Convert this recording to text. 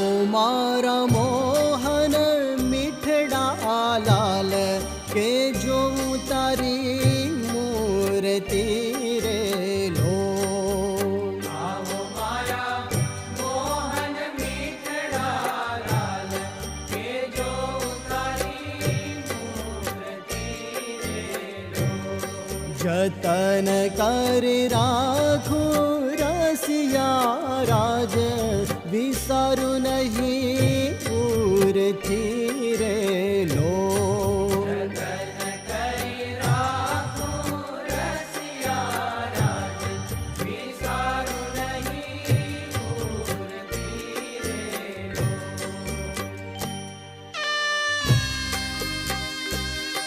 आवो मारा मोहन मीठड़ा लाल के जो तारी मूर्ति रे लो। आवो मारा मोहन मीठड़ा लाल के जो तारी मूर्ति रे लो। जतन कर राखो रसिया राज विसारु नहीं पूरती रे